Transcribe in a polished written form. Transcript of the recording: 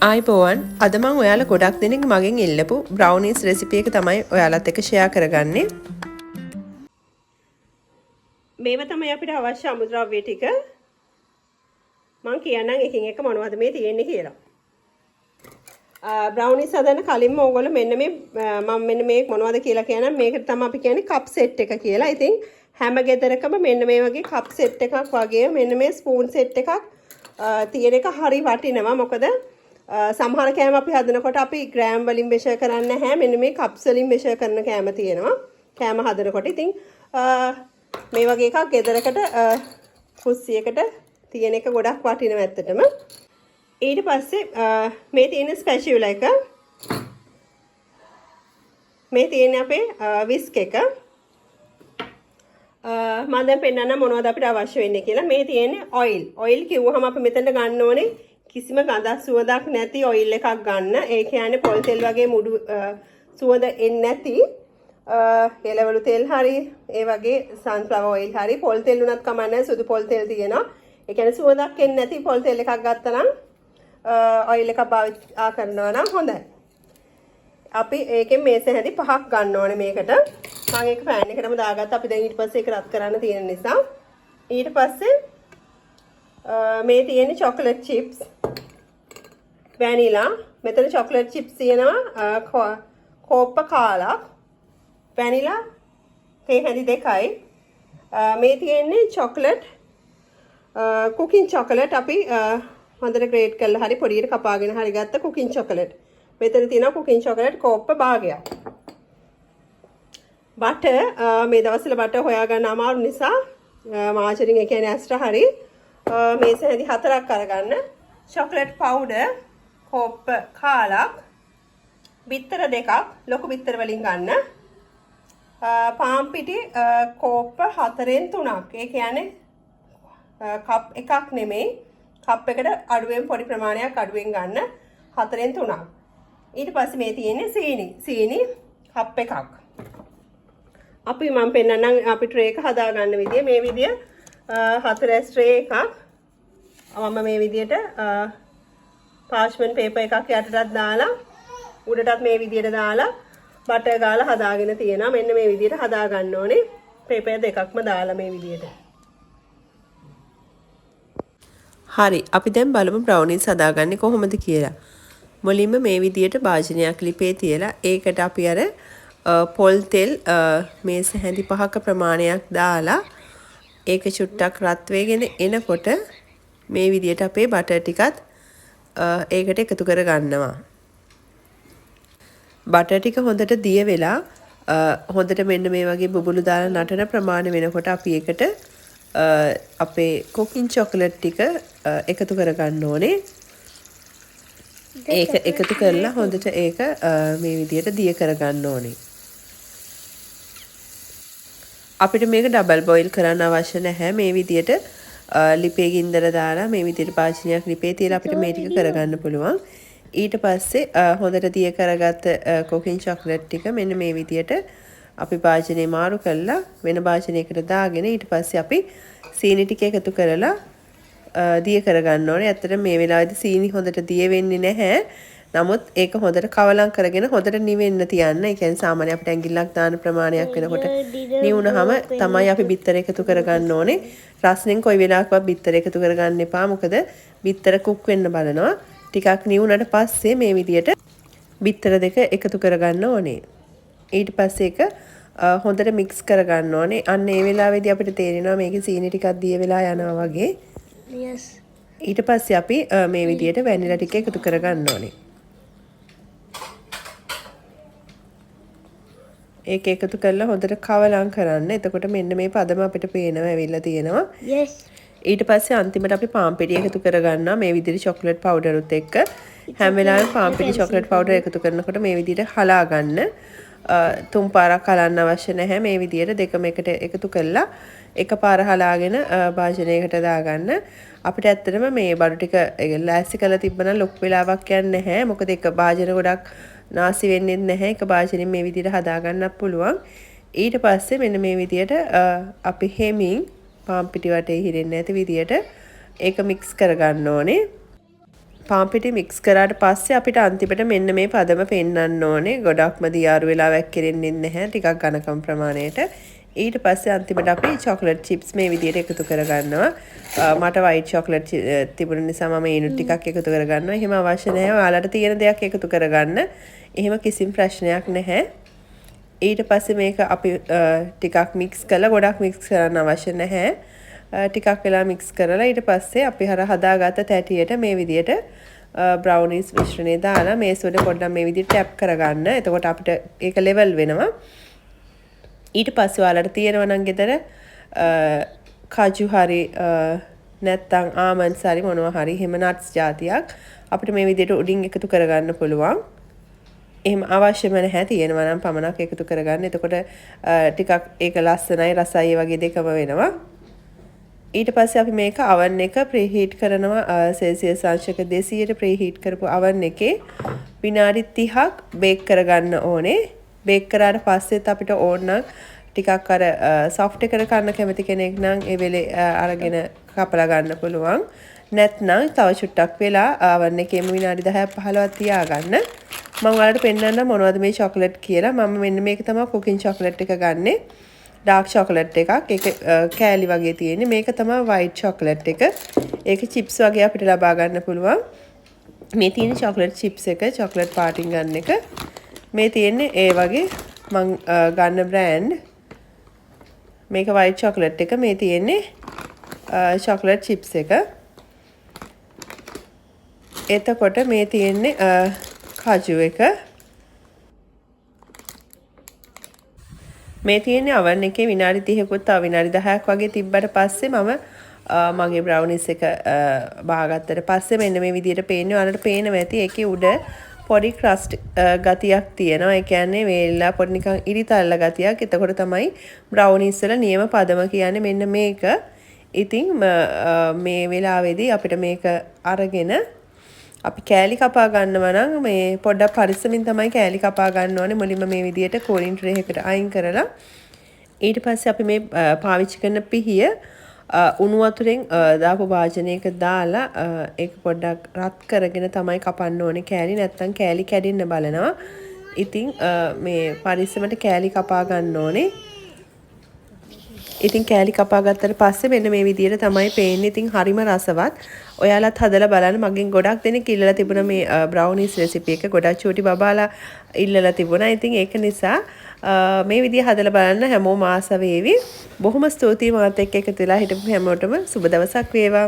ආයිබෝවන් අද මම ඔයාලා ගොඩක් දෙනෙක් මගෙන් ඉල්ලපු බ්‍රවුනීස් රෙසිපි එක තමයි ඔයාලත් එක්ක ෂෙයා කරගන්නේ. මේව තමයි අපිට අවශ්‍ය අමුද්‍රව්‍ය ටික. මම කියන්නම් එකින් එක මොනවද මේ තියෙන්නේ කියලා. බ්‍රවුනීස් හදන්න කලින්ම ඕගොල්ලෝ මෙන්න මේ මම මෙන්න මේ මොනවද කියලා කියනනම් මේකට තමයි අපි කියන්නේ කප් සෙට් එක කියලා. ඉතින් හැම ගෙදරකම මෙන්න මේ වගේ කප් සෙට් එකක් වගේ මෙන්න මේ ස්පූන් සෙට් එකක් තියෙන එක හරි වටිනවා. මොකද සමහර කෑම අපි හදනකොට අපි ග්‍රෑම් වලින් මෙෂර් කරන්නේ නැහැ. මෙන්න මේ කප්ස් වලින් මෙෂර් කරන කෑම තියෙනවා. කෑම හදනකොට ඉතින් මේ වගේ එකක් ගෙදරකට කුස්සියකට තියෙන එක ගොඩක් වටිනවා ඇත්තටම. ඊට පස්සේ මේ තියෙන ස්පැචියුලා එක. මේ තියෙන අපේ විස්ක් එක. මම දැන් පෙන්නන්න මොනවද අපිට අවශ්‍ය වෙන්නේ කියලා. මේ තියෙන්නේ ඔයිල්. ඔයිල් කිව්වහම අපි මෙතනට ගන්න ඕනේ කිසිම ගඳක් සුවඳක් නැති ඔයිල් එකක් ගන්න. ඒ කියන්නේ පොල් තෙල් වගේ මුඩු සුවඳ එන්නේ නැති එළවලු තෙල් හරි ඒ වගේ සන්ෆ්ලවර් ඔයිල් හරි පොල් තෙල් උනත් කමන්නේ සුදු පොල් තෙල් තියෙනවා. ඒ කියන්නේ සුවඳක් එන්නේ නැති පොල් තෙල් එකක් ගත්තා නම් ඔයිල් එකක් භාවිතා කරනවා නම් හොඳයි. අපි ඒකෙන් මේස හැඳි 5ක් ගන්න ඕනේ මේකට. මම ඒක පෑන් එකටම දාගත්තා. අපි දැන් ඊට පස්සේ ඒක රත් කරන්න තියෙන නිසා. ඊට පස්සේ මේ තියෙන්නේ චොකලට් චිප්ස් වැනිලා. මෙතන චොකලට් චිප්ස් තියෙනවා කෝප්ප කාලක්. වැනිලා තේ හැඳි 2යි. මේ තියෙන්නේ චොකලට් කුකින් චොකලට් අපි හොඳට ග්‍රේට් කරලා හරි පොඩියට කපාගෙන හරි ගත්ත කුකින් චොකලට්. මෙතන තියෙනවා කුකින් චොකලට් කෝප්ප භාගයක්. බටර් මේ දවස්වල බටර් හොයාගන්න අමාරු නිසා මාර්ජරින් ඒ කියන්නේ ඇස්ට්‍රා හරි මේස හැඳි 4ක් අරගන්න. චොකලට් පවුඩර් කෝප්ප කාලක්. බිත්තර 2ක් ලොකු බිත්තර වලින් ගන්න. පාන් පිටි කෝප්ප 4න් 3ක්. ඒ කියන්නේ කප් එකක් නෙමෙයි. කප් එකට අඩුවෙන් පොඩි ප්‍රමාණයක් අඩුවෙන් ගන්න 4න් 3ක්. ඊට පස්සේ මේ තියෙන්නේ සීනි කප් එකක්. අපි මම පෙන්නන්නම් අපි ට්‍රේ එක හදා ගන්න විදිය. මේ විදිය 4S ට්‍රේ එකක්. මම මේ විදියට පාර්ච්මන්ට් පේපර් එකක් යටටත් දාලා උඩටත් මේ විදියට දාලා බටර් ගාලා හදාගෙන තියෙනවා. මෙන්න මේ විදියට හදා ගන්න ඕනේ. පේපර් දෙකක්ම දාලා මේ විදියට. හරි අපි දැන් බලමු බ්‍රවුනීස් හදාගන්නේ කොහොමද කියලා. මුලින්ම මේ විදියට භාජනයක් ලිපේ තියලා ඒකට අපි අර පොල් තෙල් මේස හැඳි 5ක ප්‍රමාණයක් දාලා ඒක චුට්ටක් රත් වෙගෙන එනකොට මේ විදියට අපේ බටර් ටිකත් ඒකට එකතු කර ගන්නවා. බටර් ටික හොඳට දිය වෙලා හොඳට මෙන්න මේ වගේ බුබුලු දාලා නටන ප්‍රමාණය වෙනකොට අපි ඒකට අපේ කුකින් චොකලට් ටික එකතු කර ගන්න ඕනේ. ඒක එකතු කරලා හොඳට ඒක මේ විදියට දිය කර ගන්න ඕනේ. අපිට මේක ඩබල් බොයිල් කරන්න අවශ්‍ය නැහැ. මේ විදියට ලිපේ ගින්දර දාලා මේ විදියට භාජනයක් ලිපේ තියලා අපිට මේ ටික කරගන්න පුළුවන්. ඊට පස්සේ හොඳට දිය කරගත්ත කුකින් චොකලට් ටික මෙන්න මේ විදියට අපි භාජනේ මාරු කරලා වෙන භාජනයකට දාගෙන ඊට පස්සේ අපි සීනි ටික එකතු කරලා දිය කරගන්න ඕනේ. ඇත්තට මේ වෙලාවේදී සීනි හොඳට දිය වෙන්නේ නැහැ. නමුත් ඒක හොඳට කවලම් කරගෙන හොඳට නිවෙන්න තියන්න. ඒ කියන්නේ සාමාන්‍ය අපිට ඇඟිල්ලක් දාන ප්‍රමාණයක් වෙනකොට නිවුනහම තමයි අපි බිත්තර එකතු කරගන්න ඕනේ. රස්නෙන් කොයි වෙලාවකවත් බිත්තර එකතු කරගන්න එපා. මොකද බිත්තර කුක් වෙන්න බලනවා. ටිකක් නිවුනට පස්සේ මේ විදියට බිත්තර දෙක එකතු කරගන්න ඕනේ. ඊට පස්සේ ඒක හොඳට මික්ස් කරගන්න ඕනේ. අන්න ඒ වෙලාවේදී අපිට තේරෙනවා මේකේ සීනි ටිකක් දිය වෙලා යනවා වගේ. yes. ඊට පස්සේ අපි මේ විදියට වැනිලා ටික එකතු කරගන්න ඕනේ. ඒක එකතු කරලා හොඳට කවලම් කරන්න. එතකොට මෙන්න මේ පදම අපිට පේනවා ඇවිල්ලා තියෙනවා. yes. ඊට පස්සේ අන්තිමට අපි පාන් පිටි එකතු කරගන්නවා මේ විදිහට චොකලට් පවුඩර් උත් එක්ක. හැම වෙලාවෙම පාන් පිටි චොකලට් පවුඩර් එකතු කරනකොට මේ විදිහට හලා ගන්න. තුන් පාරක් හලන්න අවශ්‍ය නැහැ. මේ විදිහට දෙකම එකට එකතු කරලා එකපාර හලාගෙන භාජනයකට දාගන්න. අපිට ඇත්තටම මේ බඩු ටික ලෑස්ති කරලා තිබ්බනම් ලොකු වෙලාවක් යන්නේ නැහැ. මොකද එක භාජන ගොඩක් නාසි වෙන්නේ නැහැ. එක භාජනෙන් මේ විදිහට හදා ගන්නත් පුළුවන්. ඊට පස්සේ මෙන්න මේ විදිහට අපි හැමින් පාන් පිටි වටේ හිරෙන්නේ නැති විදිහට ඒක මික්ස් කරගන්න ඕනේ. පාන් පිටි මික්ස් කරාට පස්සේ අපිට අන්තිමට මෙන්න මේ පදම පෙන්වන්න ඕනේ. ගොඩක්ම දියාරු වෙලාවක් කෙරෙන්නේ නැහැ. ටිකක් ඝනකම් ප්‍රමාණයට. ඊට පස්සේ අන්තිමට අපි චොක්ලට් චිප්ස් මේ විදිහට එකතු කරගන්නවා. මට වයිට් චොක්ලට් තිබුණ නිසා මම ඊනු ටිකක් එකතු කරගන්නවා. එහෙම අවශ්‍ය නැහැ. ඔයාලට තියෙන දෙයක් එකතු කරගන්න. එහෙම කිසිම ප්‍රශ්නයක් නැහැ. ඊට පස්සේ මේක අපි ටිකක් මික්ස් කරලා ගොඩක් මික්ස් කරන්න අවශ්‍ය නැහැ. ටිකක් වෙලා මික්ස් කරලා ඊට පස්සේ අපි හදාගත්ත තැටියට මේ විදිහට බ්‍රවුනිස් මිශ්‍රණය දාලා මේසෙට පොඩ්ඩක් මේ විදිහට ටැප් කරගන්න. එතකොට අපිට ඒක ලෙවල් වෙනවා. ඊට පස්සේ ඔයාලට තියෙනවා නම් ගෙදර කජු හරි නැත්නම් ආමන්ඩ්ස් හරි මොනවා හරි හිම නට්ස් జాතියක් අපිට මේ විදිහට උඩින් එකතු කරගන්න පුළුවන්. එහෙම අවශ්‍යම නැහැ තියෙනවා නම් පමණක් එකතු කරගන්න. එතකොට ටිකක් ඒක ලස්සනයි රසයි වගේ දෙකම වෙනවා. ඊට පස්සේ අපි මේක oven එක ප්‍රීහීට් කරනවා සෙල්සියස් අංශක 200ට ප්‍රීහීට් කරපු oven එකේ විනාඩි 30ක් බේක් කරගන්න ඕනේ. බේක් කරාට පස්සෙත් අපිට ඕන නම් ටිකක් අර සොෆ්ට් එකට කන්න කැමති කෙනෙක් නම් ඒ වෙලේ අරගෙන කපලා ගන්න පුළුවන්. නැත්නම් තව චුට්ටක් වෙලා oven එකේම විනාඩි 10ක් 15ක් තියාගන්න. මම ඔයාලට පෙන්නන්න මොනවද මේ චොක්ලට් කියලා. මම මෙන්න මේක තමයි කුකින් චොක්ලට් එක ගන්නෙ. ඩාර්ක් චොක්ලට් එකක්. ඒක කෑලි වගේ තියෙන්නේ. මේක තමයි වයිට් චොක්ලට් එක. ඒක චිප්ස් වගේ අපිට ලබා ගන්න පුළුවන්. මේ තියෙන චොක්ලට් චිප්ස් එක චොක්ලට් පාටින් ගන්න එක. මේ තියෙන්නේ ඒ වගේ මං ගන්න බ්‍රෑන්ඩ්. මේක වයිට් චොක්ලට් එක. මේ තියෙන්නේ චොක්ලට් චිප්ස් එක. එතකොට මේ තියෙන්නේ කජු එක. මේ තියෙන්නේ oven එකේ විනාඩි 30කුත් තව විනාඩි 10ක් වගේ තිබ්බට පස්සේ මම මගේ බ්‍රවුනිස් එක බාගත්තට පස්සේ මෙන්න මේ විදිහට පේන්නේ. ඔයාලට පේනවා ඇති ඒකේ උඩ පොඩි ක්‍රස්ට් ගතියක් තියෙනවා. ඒ කියන්නේ වේලලා පොඩි නිකන් ඉරිතල්ල ගතියක්. එතකොට තමයි බ්‍රවුනිස් වල නියම පදම කියන්නේ මෙන්න මේක. ඉතින් මේ වෙලාවේදී අපිට මේක අරගෙන අපි කෑලි කපා ගන්නවා නම් මේ පොඩ්ඩක් පරිස්සමින් තමයි කෑලි කපා ගන්න ඕනේ. මුලින්ම මේ විදිහට කෝලින් ට්‍රේ එකකට අයින් කරලා ඊට පස්සේ අපි මේ පාවිච්චි කරන පිහිය උණු වතුරෙන් දාපු වාජනයක දාලා ඒක පොඩ්ඩක් රත් කරගෙන තමයි කපන්න ඕනේ කෑලි. නැත්නම් කෑලි කැඩෙන්න බලනවා. ඉතින් මේ පරිස්සමට කෑලි කපා ගන්න ඕනේ. ඉතින් කෑලි කපා ගත්තට පස්සේ මෙන්න මේ විදිහට තමයි පේන්නේ. ඉතින් හරිම රසවත්. ඔයාලත් හදලා බලන්න. මගෙන් ගොඩක් දෙනෙක් ඉල්ලලා තිබුණා මේ බ්‍රවුනිස් රෙසිපි එක. ගොඩක් චූටි බබාලා ඉල්ලලා තිබුණා. ඉතින් ඒක නිසා මේ විදිහ හදලා බලන්න හැමෝම ආස වේවි. බොහොම ස්තුතියි මාත් එක්ක එකතු වෙලා හිටපු හැමෝටම සුබ දවසක් වේවා.